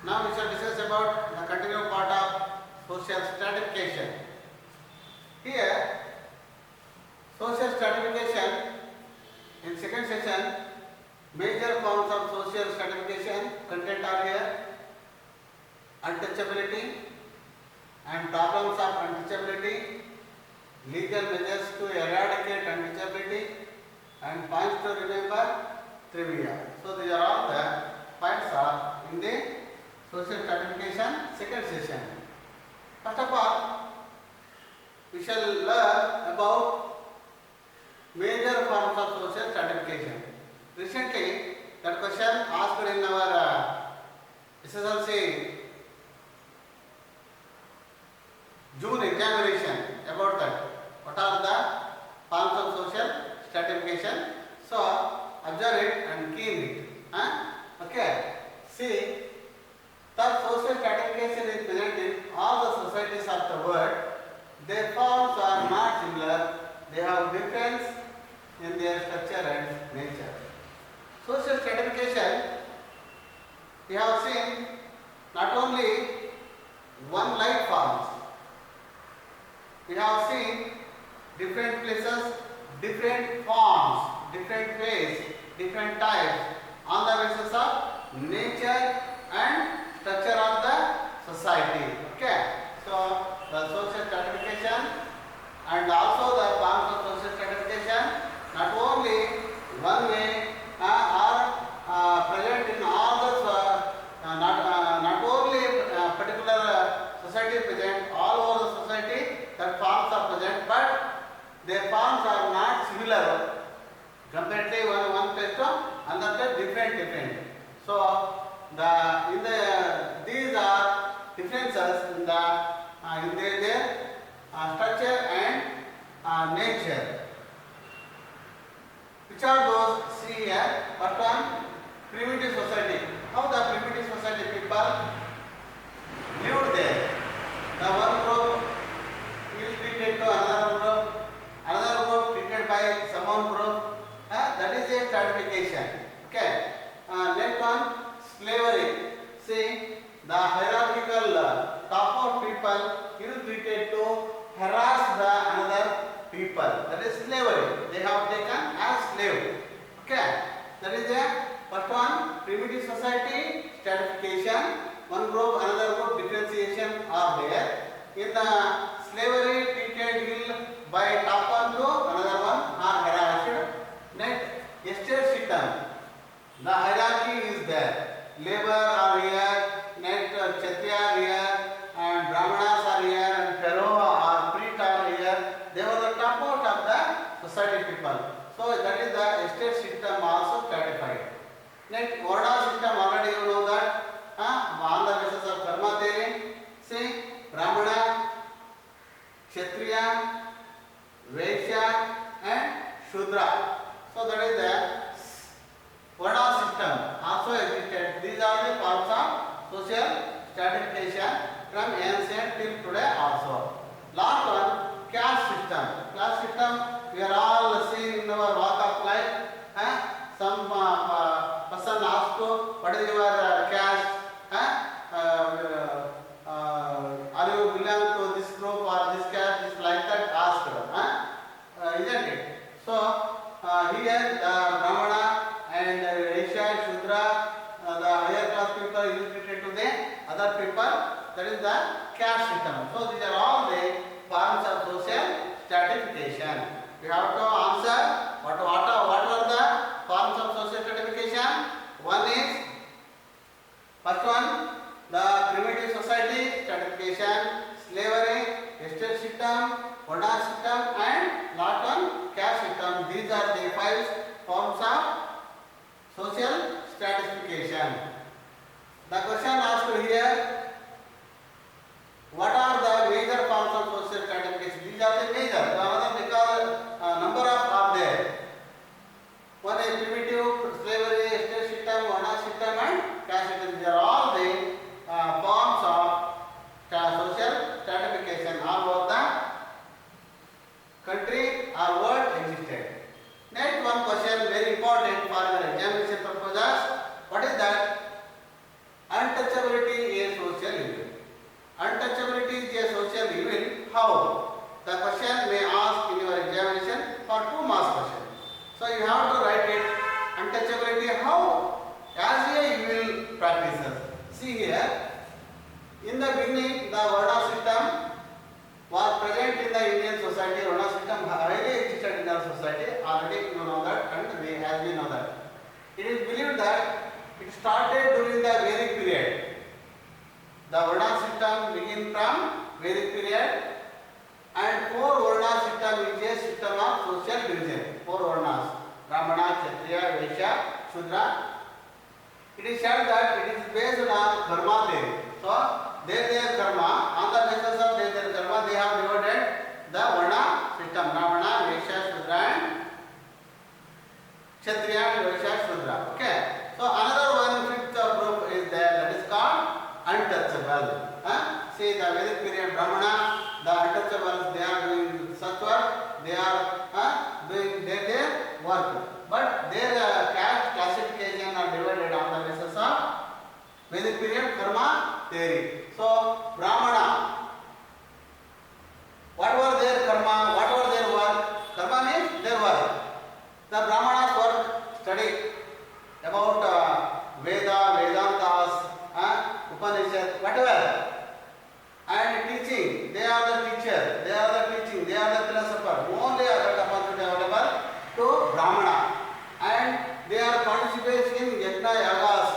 Now we shall discuss about the continued part of social stratification. Here, social stratification in second session, major forms of social stratification content are here: untouchability and problems of untouchability, legal measures to eradicate untouchability, and points to remember, trivia. So these are all the points are in the social stratification second session. First of all, we shall learn about major forms of social stratification. Recently, that question asked in our SSLC June examination about that. What are the forms of social stratification? So, observe it and key in it. Okay. See, the social stratification is present in all the societies of the world. Their forms are not similar. They have difference in their structure and nature. Social stratification, we have seen not only one life forms. We have seen different places, different forms, different ways, different types on the basis of nature and structure of the society. Okay. So the social stratification and also the forms of social stratification not only one way are present in all the not only particular society present, all over the society that forms are present, but their forms are not similar. Completely one place to another different. So these are differences in their structure and nature. Which are those? See here. First one, primitive society. How the primitive society people lived there. The one group is treated to another group treated by some one group. That is a stratification. Okay. Next one, slavery. See, the hierarchical top of people is treated to harass the another people. That is slavery. They have taken as slave. Okay. That is a first one, primitive society, stratification. One group, another group, differentiation are there. In the slavery, treated by top one to another one are harassed. Next, estate system. The hierarchy is there. Labor are here, next Kshatriya are here, and Brahmanas are here, and Pharaoh or priest are here. They were the top out of the society people. So that is the estate system also stratified. Next, Varna system, already you know that. On the basis of karma theory. See, Brahmana, Kshatriya, Vaishya, and Shudra. So that is the Varna system also existed. These are the forms of social stratification from ancient till today also. Last one, caste system. Caste system, we are all seeing in our walk of life. Some person asked to, what is your caste? Are you belong to this group or this caste? It's like that asked. Isn't it? So here Brahmana and Vaishya, Shudra, the higher class people is treated to the other people. That is the caste system. So these are all the forms of social stratification. We have to answer what are the forms of social stratification. One is, first one, the primitive society stratification, slavery, estate system, Varna system, and last one, caste system. These are the 5 forms of social stratification. The question asked here, what are the major forms of social stratification? These are the major. Because number of are there. One is primitive, slavery, estate system, Varna system, and caste system. These are all the forms of social stratification all over the country or world existed. Next one question very important for your examination purposes. What is that? Untouchable See here, in the beginning, the Varna system was present in the Indian society. Varna system highly existed in our society. Already you know that, and as we know that. It is believed that it started during the Vedic period. The Varna system begins from Vedic period, and four Varna system is a system of social division. Four Varnas: Brahmana, Kshatriya, Vaishya, Shudra. It is said that it is based on karma theory. So, their karma, on the basis of their karma, they have divided the Varna system: Brahmana, Vaishya, Shudra, and Kshatriya, and Vaishya, Shudra. Okay. So, another one fifth group is there, that is called untouchable. See, the Vedic period Brahmana, the untouchables, they are doing such work, they are doing their work. But their caste classification are divided on the basis of Vedic period karma theory. So, Brahmana, what were their karma, what were their work? Karma means their work. The Brahmanas work, study about Veda, Vedantas, Upanishad, whatever. And teaching, they are the teacher, they are the teaching, they are the philosopher. Only other opportunity available to Brahmana. And they are participating in Yajna Yagas.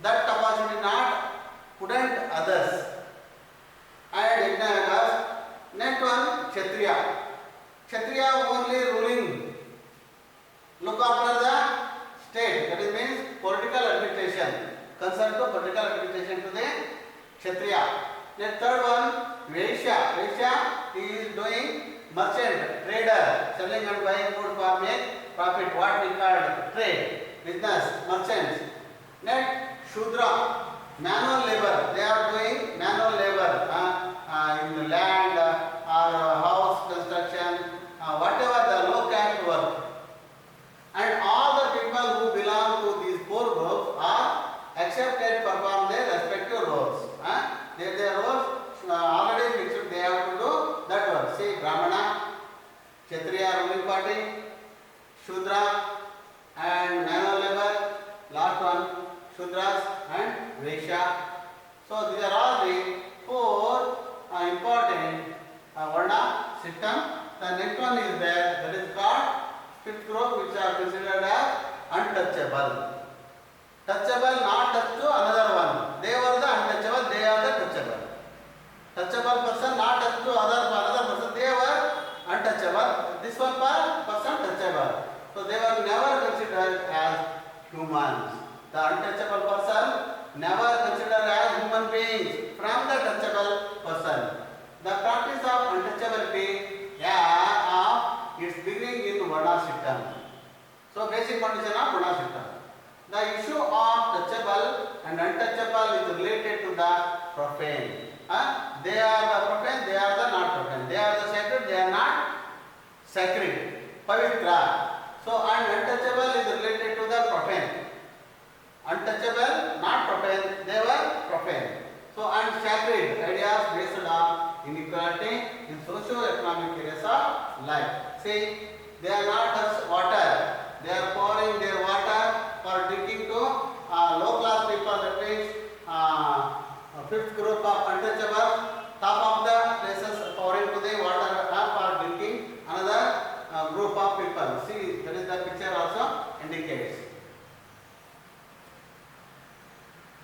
That opportunity not couldn't others. And Yajna Yagas. Next one, Kshatriya. Kshatriya only ruling. Look after the state, that is means political administration. Concerned to political administration to the Kshatriya. The third one, Vaishya. Vaishya is doing merchant, trader, selling and buying food for make profit, what we call trade, business, merchants. Next, Shudra, manual labor. They are doing manual labor in land or house construction, whatever the low caste work. And all the people who belong to these four groups are accepted to perform their respective roles. Their roles already fixed, they have to do that work. See, Brahmana, Kshatriya ruling party, Shudra and manual labor, last one Shudras and Vaishya. So these are all the four important Varna system. The next one is there, that is called fifth group, which are considered as untouchable. Touchable, not touch to another one. They were the untouchable, they are the touchable. Touchable person, not touch to another person, they were untouchable. This one person touchable. So they were never considered as humans. The untouchable person never considered as human beings from the touchable person. The practice of untouchability, its beginning in Varna system. So basic condition of Varna system. The issue of touchable and untouchable is related to the profane. They are the profane, they are the not profane. They are the sacred, they are not sacred. Pavitra. So, and untouchable is related to the profane. Untouchable, not profane, they were profane. So, and sacred ideas based on inequality in socio-economic areas of life. See, they are not touch water. They are pouring their water for drinking to low class people, that means fifth group of untouchables. Top of the places pouring to the water for drinking. Another group of people. See, that is the picture also indicates.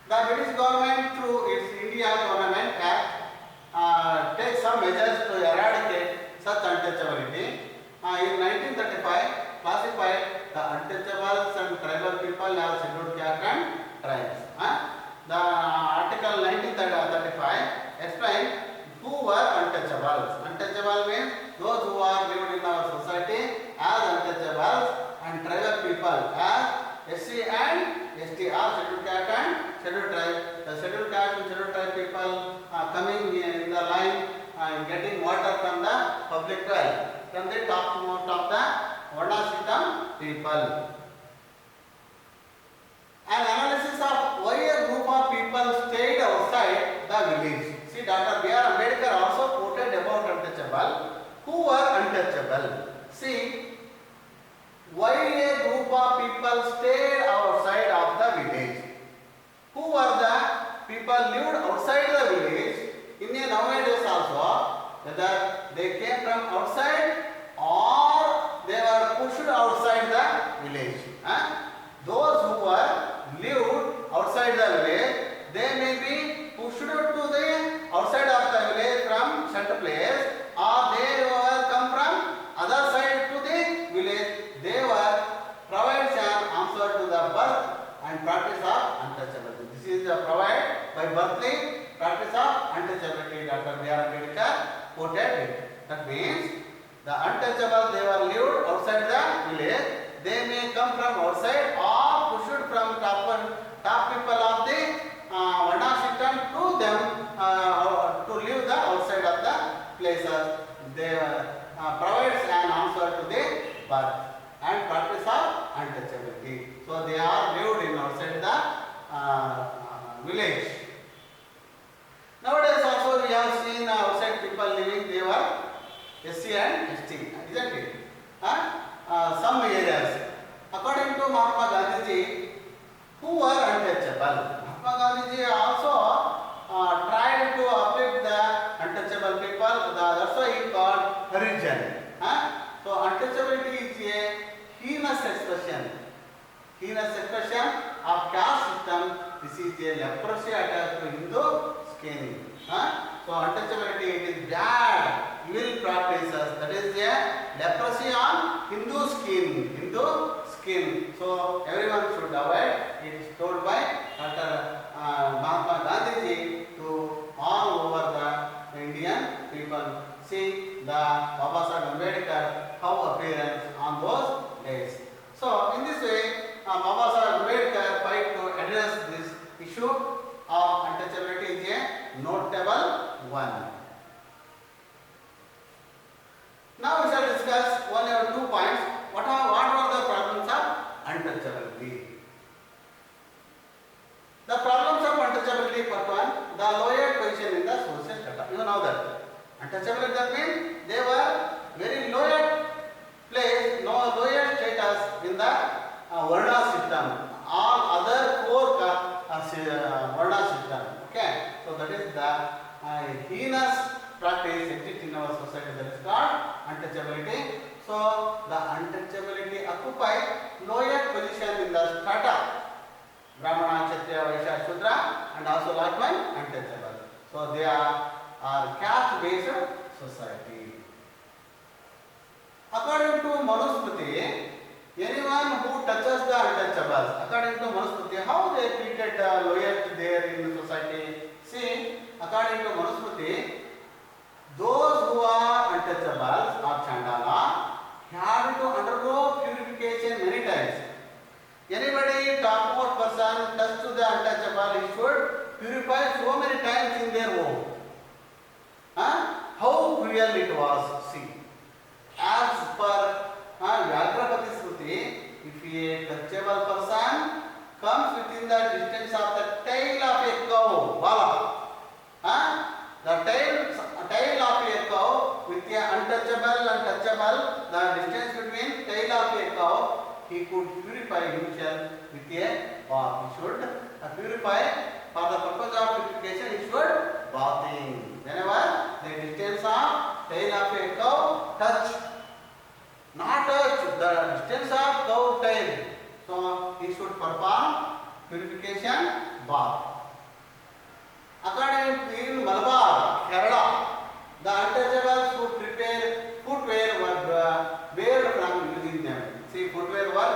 The British government through its India Government Act takes some measures to eradicate such untouchability. In 1935, classified the untouchables and tribal people as scheduled caste and tribes. The article 1935 explains who were untouchables. Untouchable means those who are lived in our society as untouchables, and tribal people as SC and ST are scheduled caste and scheduled tribe. The scheduled caste and scheduled tribe people are coming in the line and getting water from the public well, from the topmost of the Varna system people. An analysis of why a group of people stayed outside the village. See, Dr. B.R. Ambedkar also quoted about untouchable. Who were untouchable? See, why a group of people stayed outside of the village. Who people lived outside the village in a nowadays also, whether they came from outside or they were pushed outside the village. Those who were lived outside the village, they may be pushed to the outside of the village from certain place, or they were come from other side to the village. They were provides an answer to the birth and practice of untouchability. This is the provide by birthly practice of untouchability. Dr. B.R. Ambedkar quoted it. That means the untouchable, they were lived outside the village. They may come from outside or pushed from top people of the Varna system to them to live the outside of the places. They provides an answer to the birth and practice of untouchability. So they are lived in outside the village. Nowadays also we have seen outside people living, they were SC and ST, isn't it? Some areas. According to Mahatma Gandhiji, who were untouchable. Mahatma Gandhiji also tried to uplift the untouchable people. That's why he called Harijan. So untouchability is a heinous expression of caste system. This is a leprosy attack to Hindu skin. So untouchability, it is bad, evil practices. That is a leprosy on Hindu skin. So everyone should avoid. It is told by Dr. Mahatma Gandhiji to all over the Indian people. See the Baba Saheb Ambedkar, how appearance on those days. So in this way, Baba Saheb Ambedkar tried to address this issue of untouchability is a notable one. Now we shall discuss one or two points. What are the problems of untouchability? The problems of untouchability, part one, the lower position in the social strata. You know that untouchability, that means they were very lower place, lower status in the Varna system. All other four Varna system. Okay, so that is the heinous practice exist in our society, that is called untouchability. So the untouchability occupy lower position in the strata, Brahmana, Kshatriya, Vaishya, Shudra, and also likewise untouchable. So they are caste based society. According to Manusmriti, anyone who touches the untouchables, according to Manusmriti, how they treated the lowest there in the society. See, according to Manusmriti, those who are untouchables or Chandala have to undergo purification many times. Anybody topmost person touch to the untouchable, he should purify so many times in their home. How cruel it was. See, as per Vyagrapati Smriti, if a touchable person comes within the distance of the tail of a cow, the tail of a cow with a untouchable, the distance between tail of a cow, he could purify himself with a bath. He should purify, for the purpose of purification, he should bathing. Whenever the distance of tail of a cow touch, not touch the distance of cow tail, so he should perform purification bath. According to in Malabar, Kerala, the untouchables who prepare footwear were barred from using them. See, footwear was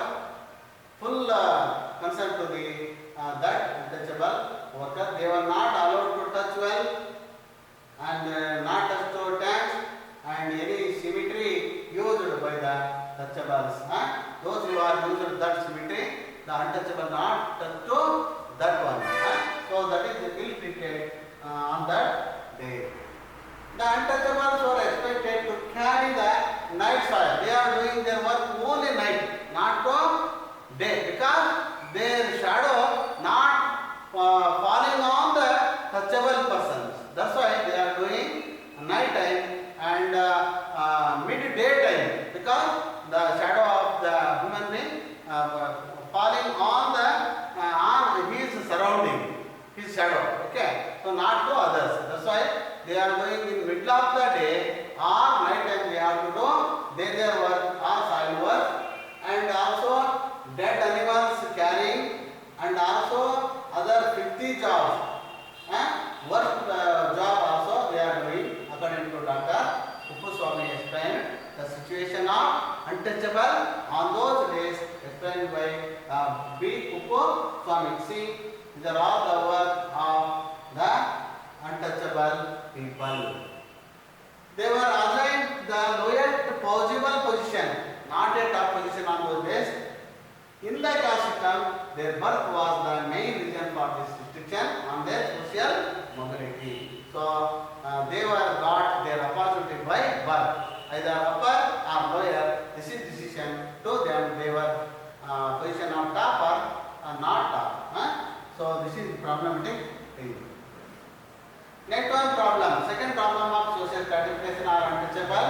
full concern to the that untouchable worker. They were not allowed to touch well and not touch to tanks and any cemetery used by the touchables. Those who are used that cemetery, the untouchable not touch to that one. So that is ill treated on that day. The untouchables were expected to carry the night soil. They are doing their work only night, not to day, because their shadow not falling on the touchable persons. That's why they are doing night time and midday time, because the shadow of the human being falling on his surrounding. his shadow. Okay, so not to others. That's why they are doing in middle of the day or night time they have to do their work or soil work, and also dead animals carrying, and also other filthy jobs. Work job also they are doing according to Dr. Kuppuswamy explained the situation of untouchable on those days explained by B. Kuppuswamy. See, these are all the work of the untouchable people. They were assigned the lowest possible position, not a top position on those days. In the caste system, their birth was the main reason for this restriction on their social mobility. So they were got their opportunity by birth, either upper or lower. This is decision to them. They were position of top or not top. So this is problematic thing. Next one problem. Second problem of social stratification or untouchable.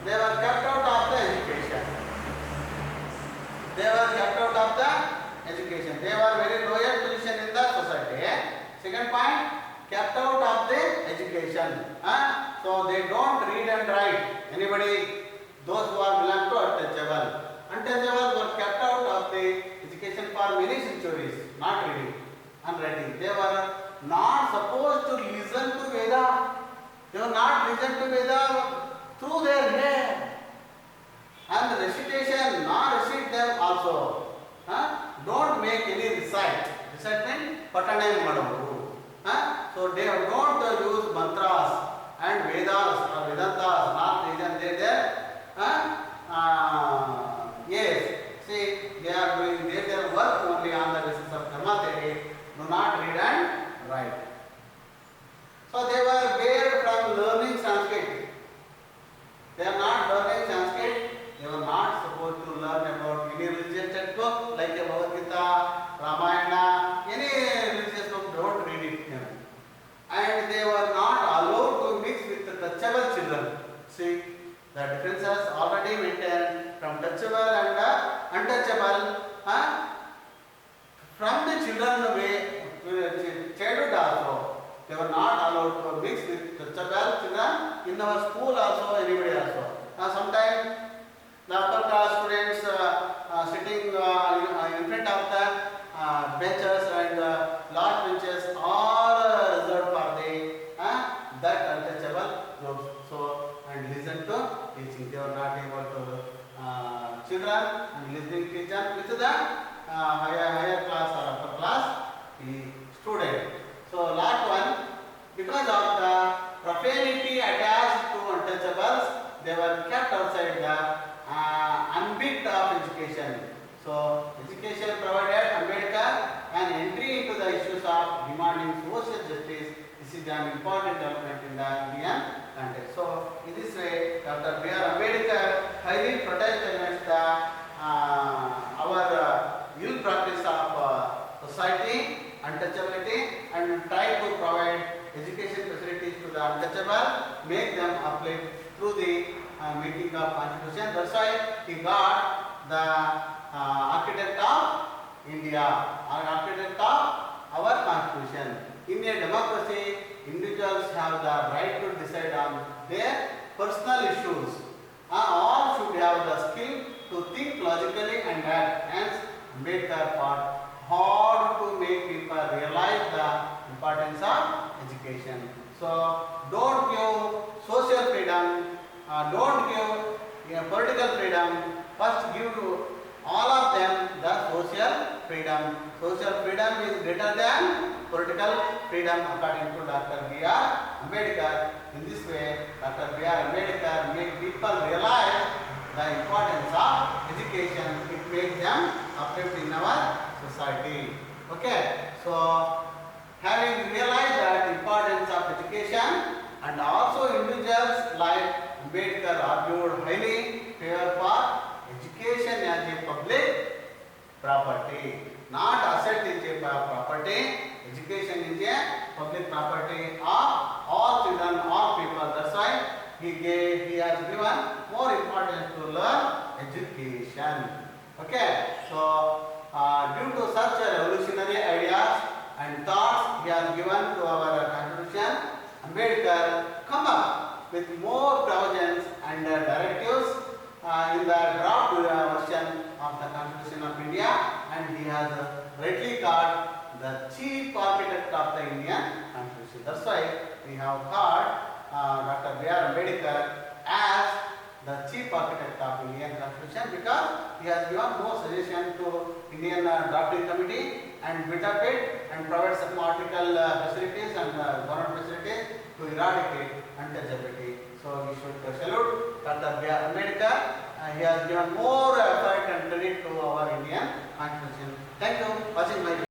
They were kept out of the education. They were kept out of the education. They were very lower position in the society. Second point, kept out of the education. So they don't read and write. Anybody, those who are belong to untouchable. Untouchables were kept out of the education for many centuries, not reading and writing. They were not supposed to listen to Veda. They were not listen to Veda through their head. And the recitation, not recite them also. Don't make any recite. Recite means patanam madavu. So they don't use mantras and Vedas or Vedantas, not reason they there. Yes, see, they are doing their work only on the basis of karma theory. Do not read and write. So they were barred from learning Sanskrit. They are not learning Sanskrit. They were not supposed to learn about any religious textbook like a Bhagavad Gita, Ramayana, any religious book, don't read it. And they were not allowed to mix with the touchable children. See, the differences already maintained from touchable and untouchable. From the children childhood also, they were not allowed to mix with touchable children in our school also, anybody also. Sometimes the upper class students sitting in front of the benches and large benches are reserved for the that untouchable groups. So and listen to teaching. They were not able to children and listening teacher with the higher class or upper class student. So last one, because of the profanity attached to untouchables, they were kept outside the ambit of education. So education provided Ambedkar an entry into the issues of demanding social justice. This is an important development in the Indian context. So in this way, Dr. B.R. Ambedkar highly protested against the our ill practice of society, untouchability, and tried to provide education facilities to the untouchable, make them apply through the making of constitution. That's why he got the architect of India, or architect of our constitution. In a democracy, individuals have the right to decide on their personal issues. All should have the skill to think logically and act. Hence, Ambedkar fought hard to make people realize the importance of education. So, don't give social freedom, don't give political freedom. First, give to all of them the social freedom. Social freedom is greater than political freedom according to Dr. B.R. Ambedkar. In this way, Dr. B.R. Ambedkar made people realize the importance of education. It makes them uplift in our society. Okay, so having realized that importance of education, and also individuals like Ambedkar argued highly favor for education as a public property, not asset is a property. Education is a public property of all children, all people. That's why he has given more importance to learn education. Okay, so due to such revolutionary ideas and thoughts, he has given given to our constitution, Ambedkar come up with more provisions and directives in the draft version of the Constitution of India, and he has rightly called the chief architect of the Indian Constitution. That's why we have called Dr. B.R. Ambedkar as the chief architect of Indian Constitution, because he has given more suggestion to Indian drafting committee and built up it and provide some article facilities and government facilities to eradicate untouchability. So we should salute Dr. B.R. Ambedkar. He has given more effort and credit to our Indian Constitution. Thank you for watching my video.